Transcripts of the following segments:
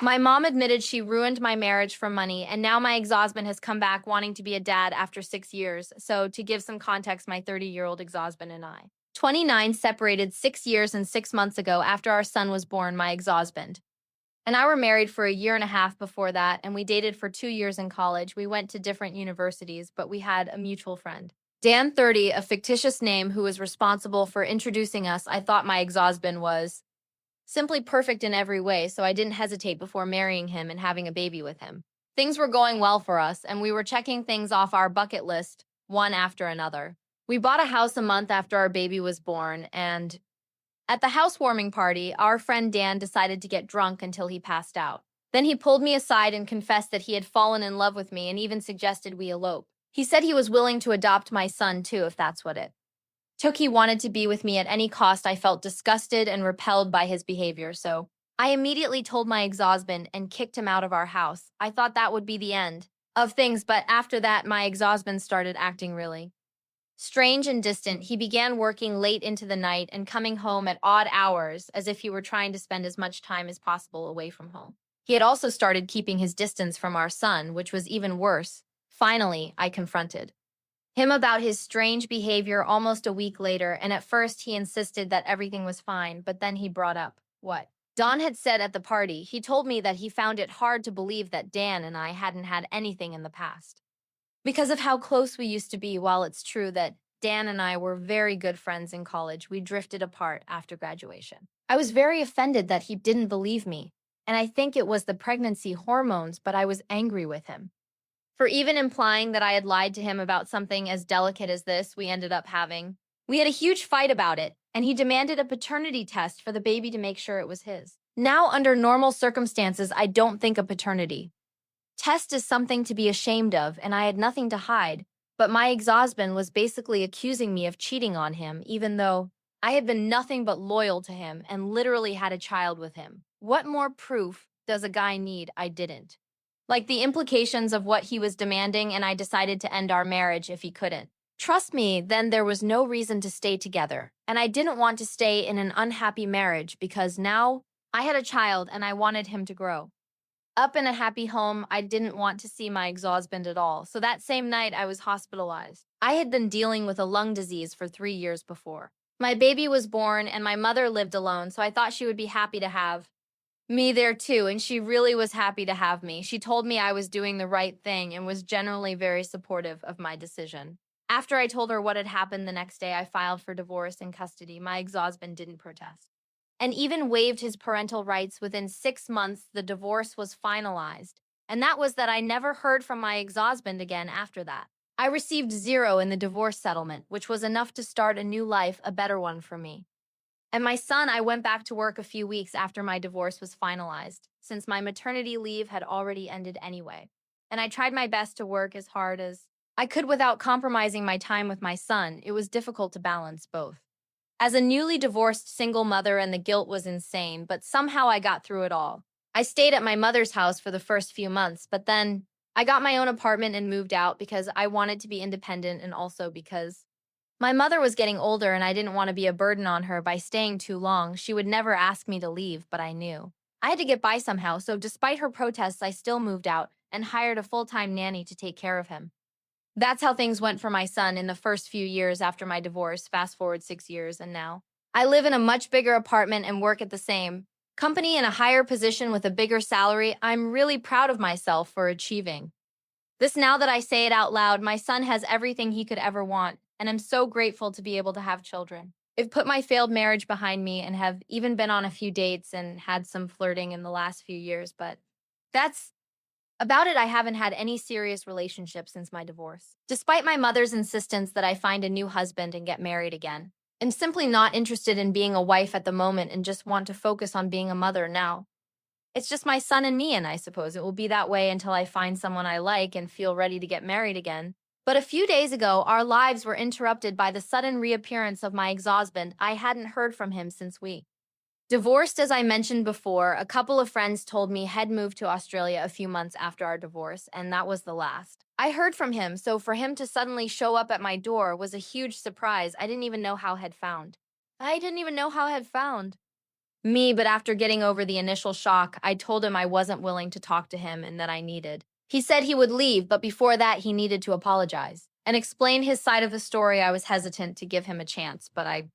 My mom admitted she ruined my marriage for money, and now my ex-husband has come back wanting to be a dad after 6 years. So, to give some context, my 30-year-old ex-husband and I, 29, separated 6 years and 6 months ago after our son was born, my ex-husband. And I were married for a year and a half before that, and we dated for 2 years in college. We went to different universities, but we had a mutual friend. Dan 30, a fictitious name who was responsible for introducing us, I thought my ex-husband was simply perfect in every way, so I didn't hesitate before marrying him and having a baby with him. Things were going well for us, and we were checking things off our bucket list, one after another. We bought a house a month after our baby was born, and at the housewarming party, our friend Dan decided to get drunk until he passed out. Then he pulled me aside and confessed that he had fallen in love with me and even suggested we elope. He said he was willing to adopt my son too, if that's what it took. He wanted to be with me at any cost. I felt disgusted and repelled by his behavior, so I immediately told my ex-husband and kicked him out of our house. I thought that would be the end of things, but after that, my ex-husband started acting really strange and distant. He began working late into the night and coming home at odd hours as if he were trying to spend as much time as possible away from home. He had also started keeping his distance from our son, which was even worse. Finally, I confronted him about his strange behavior almost a week later, and at first he insisted that everything was fine, but then he brought up what Don had said at the party. He told me that he found it hard to believe that Dan and I hadn't had anything in the past because of how close we used to be. While it's true that Dan and I were very good friends in college, we drifted apart after graduation. I was very offended that he didn't believe me, and I think it was the pregnancy hormones, but I was angry with him for even implying that I had lied to him about something as delicate as this. We ended up having. We had a huge fight about it, and he demanded a paternity test for the baby to make sure it was his. Now, under normal circumstances, I don't think a paternity test is something to be ashamed of, and I had nothing to hide, but my ex-husband was basically accusing me of cheating on him, even though I had been nothing but loyal to him and literally had a child with him. What more proof does a guy need? I didn't like the implications of what he was demanding, and I decided to end our marriage if he couldn't trust me. Then there was no reason to stay together, and I didn't want to stay in an unhappy marriage because now I had a child and I wanted him to grow up in a happy home. I didn't want to see my ex-husband at all. So that same night, I was hospitalized. I had been dealing with a lung disease for 3 years before my baby was born, and my mother lived alone, so I thought she would be happy to have me there too, and she really was happy to have me. She told me I was doing the right thing and was generally very supportive of my decision. After I told her what had happened the next day, I filed for divorce and custody. My ex-husband didn't protest and even waived his parental rights. Within 6 months, the divorce was finalized, and that was that I never heard from my ex-husband again after that. I received zero in the divorce settlement, which was enough to start a new life, a better one for me. And my son, I went back to work a few weeks after my divorce was finalized, since my maternity leave had already ended anyway. And I tried my best to work as hard as I could without compromising my time with my son. It was difficult to balance both as a newly divorced single mother, and the guilt was insane, but somehow I got through it all. I stayed at my mother's house for the first few months, but then I got my own apartment and moved out because I wanted to be independent, and also because my mother was getting older and I didn't want to be a burden on her by staying too long. She would never ask me to leave, but I knew I had to get by somehow, so despite her protests, I still moved out and hired a full-time nanny to take care of him. That's how things went for my son in the first few years after my divorce. Fast forward 6 years, and now I live in a much bigger apartment and work at the same company in a higher position with a bigger salary. I'm really proud of myself for achieving this. Now that I say it out loud, my son has everything he could ever want, and I'm so grateful to be able to have children. I've put my failed marriage behind me and have even been on a few dates and had some flirting in the last few years, but that's about it. I haven't had any serious relationships since my divorce. Despite my mother's insistence that I find a new husband and get married again, I'm simply not interested in being a wife at the moment and just want to focus on being a mother now. It's just my son and me, and I suppose it will be that way until I find someone I like and feel ready to get married again. But a few days ago, our lives were interrupted by the sudden reappearance of my ex-husband. I hadn't heard from him since we divorced. As I mentioned before, a couple of friends told me he'd moved to Australia a few months after our divorce, and that was the last I heard from him. So for him to suddenly show up at my door was a huge surprise. I didn't even know how had found. me, but after getting over the initial shock, I told him I wasn't willing to talk to him and that I needed. He said he would leave, but before that, he needed to apologize and explain his side of the story. I was hesitant to give him a chance, but I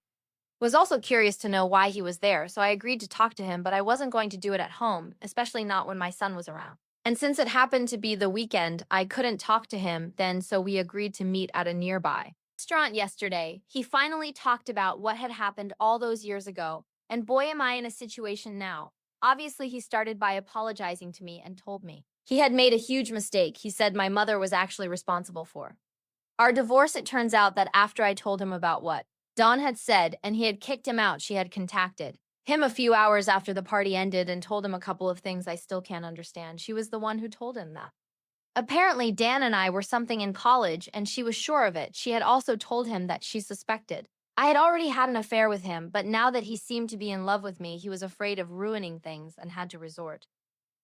was also curious to know why he was there, so I agreed to talk to him, but I wasn't going to do it at home, especially not when my son was around. And since it happened to be the weekend, I couldn't talk to him then, so we agreed to meet at a nearby restaurant yesterday. He finally talked about what had happened all those years ago, and boy, am I in a situation now. Obviously, he started by apologizing to me and told me he had made a huge mistake he said my mother was actually responsible for. Our divorce, it turns out that after I told him about what Dawn had said and he had kicked him out, she had contacted him a few hours after the party ended and told him a couple of things I still can't understand. She was the one who told him that. Apparently, Dan and I were something in college, and she was sure of it. She had also told him that she suspected. I had already had an affair with him, but now that he seemed to be in love with me, he was afraid of ruining things and had to resort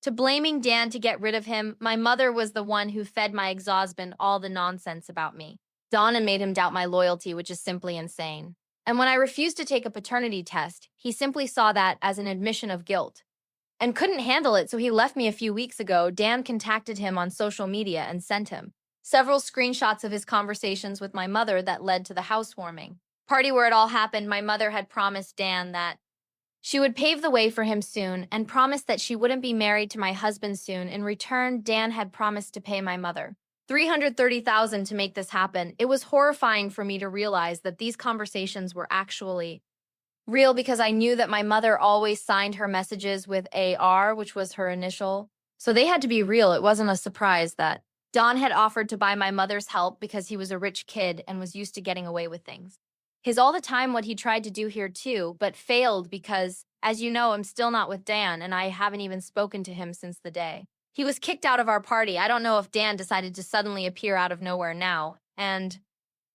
to blaming Dan to get rid of him. My mother was the one who fed my ex-husband all the nonsense about me. Donna made him doubt my loyalty, which is simply insane. And when I refused to take a paternity test, he simply saw that as an admission of guilt and couldn't handle it, so he left me a few weeks ago. Dan contacted him on social media and sent him several screenshots of his conversations with my mother that led to the housewarming party where it all happened. My mother had promised Dan that she would pave the way for him soon and promised that she wouldn't be married to my husband soon. In return, Dan had promised to pay my mother $330,000 to make this happen. It was horrifying for me to realize that these conversations were actually real because I knew that my mother always signed her messages with AR, which was her initial. So they had to be real. It wasn't a surprise that Don had offered to buy my mother's help because he was a rich kid and was used to getting away with things. His all the time what he tried to do here too, but failed because, as you know, I'm still not with Dan and I haven't even spoken to him since the day he was kicked out of our party. I don't know if Dan decided to suddenly appear out of nowhere now, and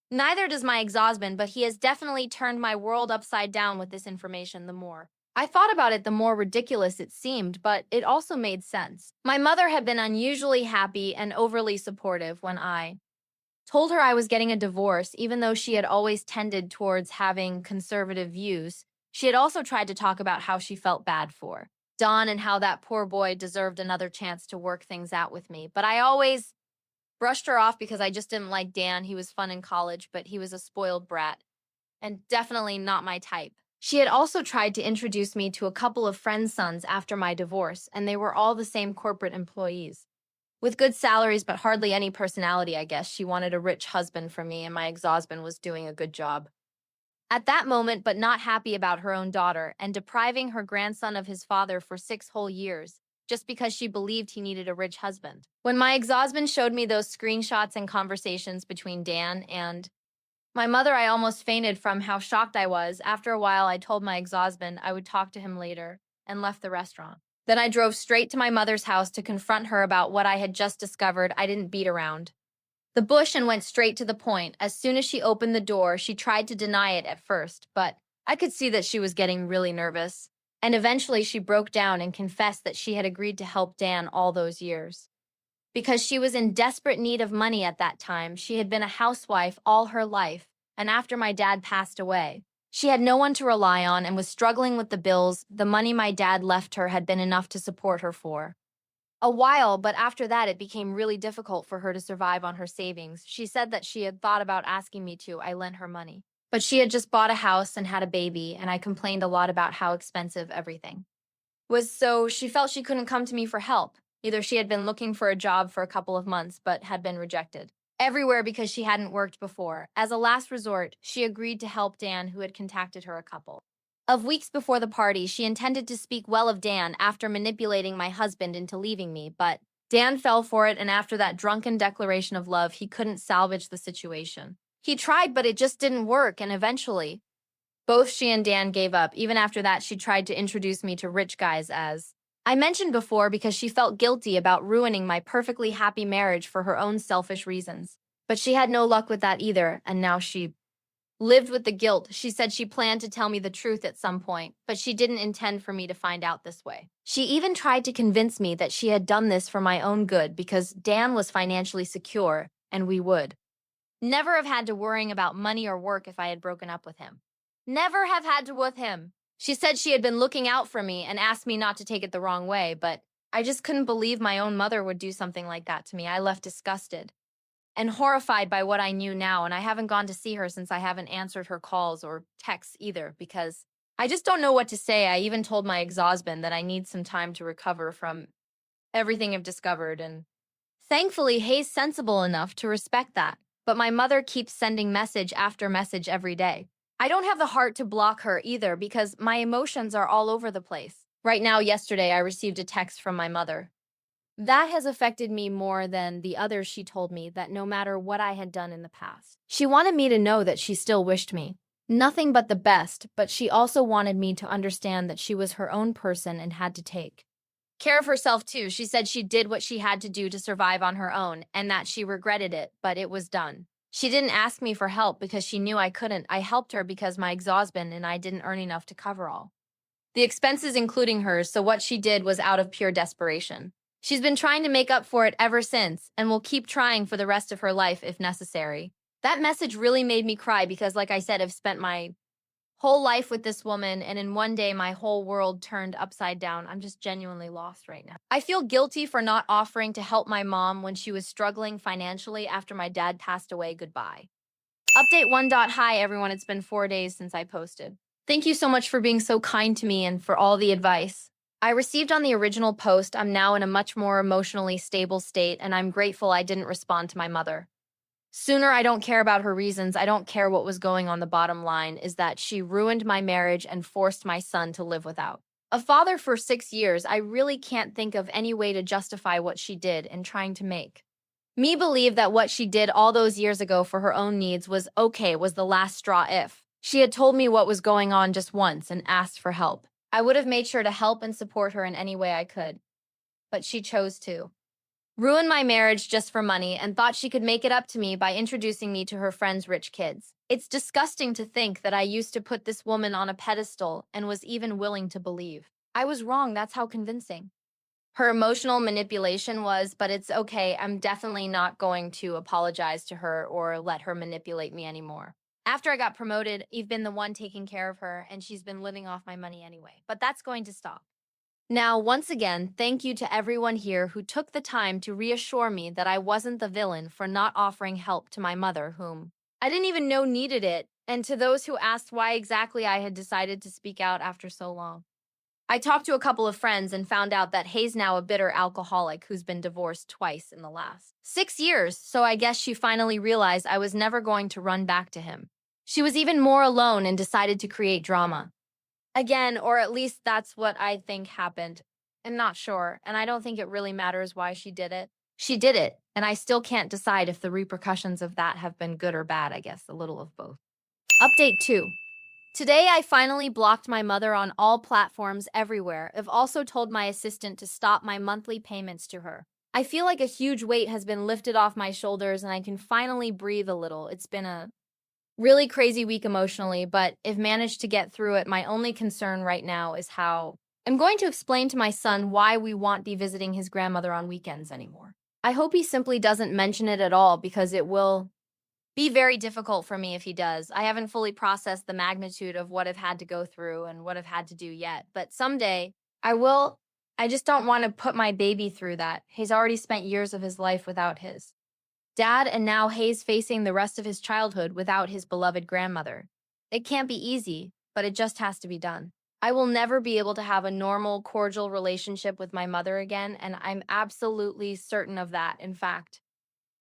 neither does my ex-husband, but he has definitely turned my world upside down with this information. The more I thought about it, the more ridiculous it seemed, but it also made sense. My mother had been unusually happy and overly supportive when I told her I was getting a divorce, even though she had always tended towards having conservative views. She had also tried to talk about how she felt bad for Don and how that poor boy deserved another chance to work things out with me. But I always brushed her off because I just didn't like Dan. He was fun in college, but he was a spoiled brat and definitely not my type. She had also tried to introduce me to a couple of friends' sons after my divorce, and they were all the same corporate employees with good salaries, but hardly any personality, I guess. She wanted a rich husband for me, and my ex-husband was doing a good job at that moment, but not happy about her own daughter and depriving her grandson of his father for 6 whole years just because she believed he needed a rich husband. When my ex-husband showed me those screenshots and conversations between Dan and my mother, I almost fainted from how shocked I was. After a while, I told my ex-husband I would talk to him later and left the restaurant. Then I drove straight to my mother's house to confront her about what I had just discovered. I didn't beat around the bush and went straight to the point. As soon as she opened the door, she tried to deny it at first, but I could see that she was getting really nervous. And eventually she broke down and confessed that she had agreed to help Dan all those years because she was in desperate need of money at that time. She had been a housewife all her life, and after my dad passed away, she had no one to rely on and was struggling with the bills. The money my dad left her had been enough to support her for a while, but after that, it became really difficult for her to survive on her savings. She said that she had thought about asking me to. I lent her money. But she had just bought a house and had a baby, and I complained a lot about how expensive everything was, so she felt she couldn't come to me for help. Either she had been looking for a job for a couple of months, but had been rejected everywhere because she hadn't worked before. As a last resort, she agreed to help Dan, who had contacted her a couple of weeks before the party. She intended to speak well of Dan after manipulating my husband into leaving me, but Dan fell for it, and after that drunken declaration of love, he couldn't salvage the situation. He tried, but it just didn't work, and eventually, both she and Dan gave up. Even after that, she tried to introduce me to rich guys, as I mentioned before, because she felt guilty about ruining my perfectly happy marriage for her own selfish reasons. But she had no luck with that either, and now she lived with the guilt. She said she planned to tell me the truth at some point, but she didn't intend for me to find out this way. She even tried to convince me that she had done this for my own good because Dan was financially secure and we would never have had to worrying about money or work if I had broken up with him. Never have had to with him. She said she had been looking out for me and asked me not to take it the wrong way, but I just couldn't believe my own mother would do something like that to me. I left disgusted and horrified by what I knew now, and I haven't gone to see her since I haven't answered her calls or texts either because I just don't know what to say. I even told my ex-husband that I need some time to recover from everything I've discovered, and thankfully, Hayes sensible enough to respect that. But my mother keeps sending message after message every day. I don't have the heart to block her either because my emotions are all over the place. Right now, yesterday, I received a text from my mother. That has affected me more than the others. She told me that no matter what I had done in the past, she wanted me to know that she still wished me nothing but the best, but she also wanted me to understand that she was her own person and had to take care of herself too. She said she did what she had to do to survive on her own and that she regretted it, but it was done. She didn't ask me for help because she knew I couldn't. I helped her because my ex-husband and I didn't earn enough to cover all the expenses, including hers, so what she did was out of pure desperation. She's been trying to make up for it ever since and will keep trying for the rest of her life if necessary. That message really made me cry because, like I said, I've spent my whole life with this woman, and in one day, my whole world turned upside down. I'm just genuinely lost right now. I feel guilty for not offering to help my mom when she was struggling financially after my dad passed away. Goodbye. Update 1. Hi, everyone. It's been 4 days since I posted. Thank you so much for being so kind to me and for all the advice I received on the original post. I'm now in a much more emotionally stable state, and I'm grateful I didn't respond to my mother. Sooner, I don't care about her reasons. I don't care what was going on. The bottom line is that she ruined my marriage and forced my son to live without a father for 6 years. I really can't think of any way to justify what she did in trying to make me believe that what she did all those years ago for her own needs was okay, was the last straw. If she had told me what was going on just once and asked for help, I would have made sure to help and support her in any way I could. But she chose to ruin my marriage just for money and thought she could make it up to me by introducing me to her friends' rich kids. It's disgusting to think that I used to put this woman on a pedestal and was even willing to believe I was wrong. That's how convincing her emotional manipulation was, but it's okay. I'm definitely not going to apologize to her or let her manipulate me anymore. After I got promoted, I've been the one taking care of her, and she's been living off my money anyway. But that's going to stop. Now, once again, thank you to everyone here who took the time to reassure me that I wasn't the villain for not offering help to my mother, whom I didn't even know needed it, and to those who asked why exactly I had decided to speak out after so long. I talked to a couple of friends and found out that Hayes now a bitter alcoholic who's been divorced twice in the last 6 years, so I guess she finally realized I was never going to run back to him. She was even more alone and decided to create drama. Again, or at least that's what I think happened. I'm not sure, and I don't think it really matters why she did it. She did it, and I still can't decide if the repercussions of that have been good or bad. I guess a little of both. Update 2. Today, I finally blocked my mother on all platforms everywhere. I've also told my assistant to stop my monthly payments to her. I feel like a huge weight has been lifted off my shoulders and I can finally breathe a little. It's been a really crazy week emotionally, but I've managed to get through it. My only concern right now is how I'm going to explain to my son why we won't be visiting his grandmother on weekends anymore. I hope he simply doesn't mention it at all because it will be very difficult for me if he does. I haven't fully processed the magnitude of what I've had to go through and what I've had to do yet, but someday I will. I just don't want to put my baby through that. He's already spent years of his life without his dad, and now Hayes facing the rest of his childhood without his beloved grandmother. It can't be easy, but it just has to be done. I will never be able to have a normal, cordial relationship with my mother again, and I'm absolutely certain of that. In fact,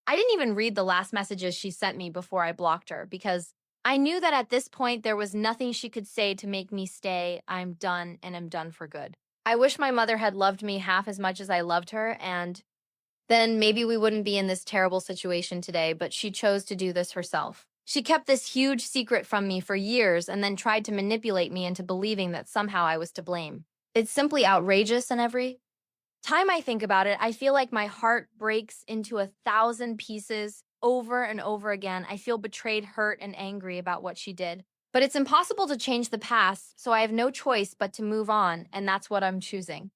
I didn't even read the last messages she sent me before I blocked her because I knew that at this point there was nothing she could say to make me stay. I'm done, and I'm done for good. I wish my mother had loved me half as much as I loved her, and then maybe we wouldn't be in this terrible situation today, but she chose to do this herself. She kept this huge secret from me for years and then tried to manipulate me into believing that somehow I was to blame. It's simply outrageous, and every time I think about it, I feel like my heart breaks into 1,000 pieces over and over again. I feel betrayed, hurt, and angry about what she did. But it's impossible to change the past, so I have no choice but to move on, and that's what I'm choosing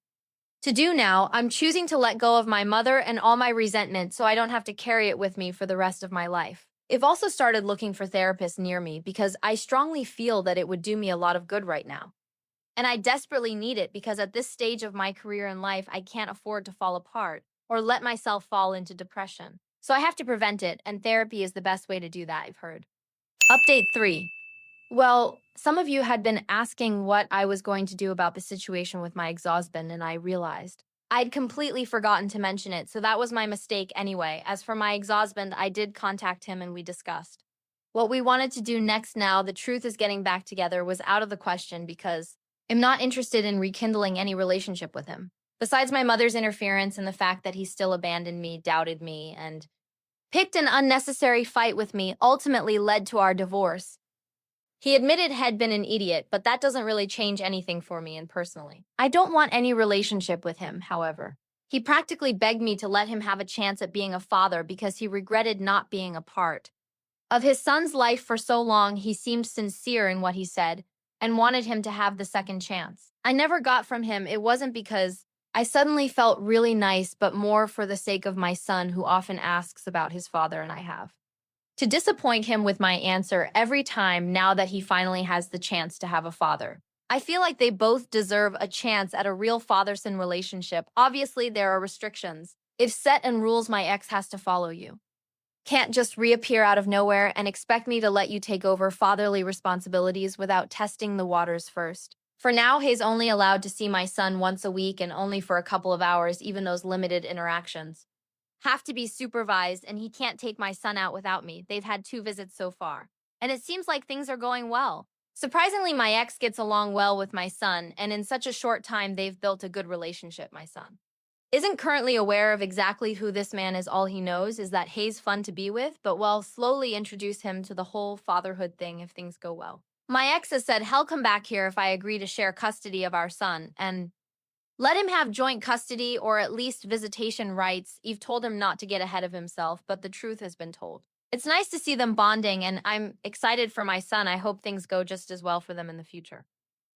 to do now. I'm choosing to let go of my mother and all my resentment so I don't have to carry it with me for the rest of my life. I've also started looking for therapists near me because I strongly feel that it would do me a lot of good right now. And I desperately need it because at this stage of my career and life, I can't afford to fall apart or let myself fall into depression. So I have to prevent it, and therapy is the best way to do that, I've heard. Update 3. Well, some of you had been asking what I was going to do about the situation with my ex-husband, and I realized I'd completely forgotten to mention it, so that was my mistake anyway. As for my ex-husband, I did contact him and we discussed. What we wanted to do next now, the truth is getting back together, was out of the question because I'm not interested in rekindling any relationship with him. Besides my mother's interference and the fact that he still abandoned me, doubted me, and picked an unnecessary fight with me, ultimately led to our divorce. He admitted had been an idiot, but that doesn't really change anything for me and personally. I don't want any relationship with him, however. He practically begged me to let him have a chance at being a father because he regretted not being a part of his son's life for so long. He seemed sincere in what he said and wanted him to have the second chance. I never got from him. It wasn't because I suddenly felt really nice, but more for the sake of my son who often asks about his father, and I have to disappoint him with my answer every time now that he finally has the chance to have a father. I feel like they both deserve a chance at a real father-son relationship. Obviously, there are restrictions. If set and rules my ex has to follow you. Can't just reappear out of nowhere and expect me to let you take over fatherly responsibilities without testing the waters first. For now, he's only allowed to see my son once a week and only for a couple of hours, even those limited interactions have to be supervised, and he can't take my son out without me. They've had 2 visits so far, and it seems like things are going well. Surprisingly, my ex gets along well with my son, and in such a short time, they've built a good relationship, my son. Isn't currently aware of exactly who this man is. All he knows is that Hayes fun to be with, but will slowly introduce him to the whole fatherhood thing if things go well. My ex has said he'll come back here if I agree to share custody of our son, and let him have joint custody or at least visitation rights. Eve told him not to get ahead of himself, but the truth has been told. It's nice to see them bonding, and I'm excited for my son. I hope things go just as well for them in the future.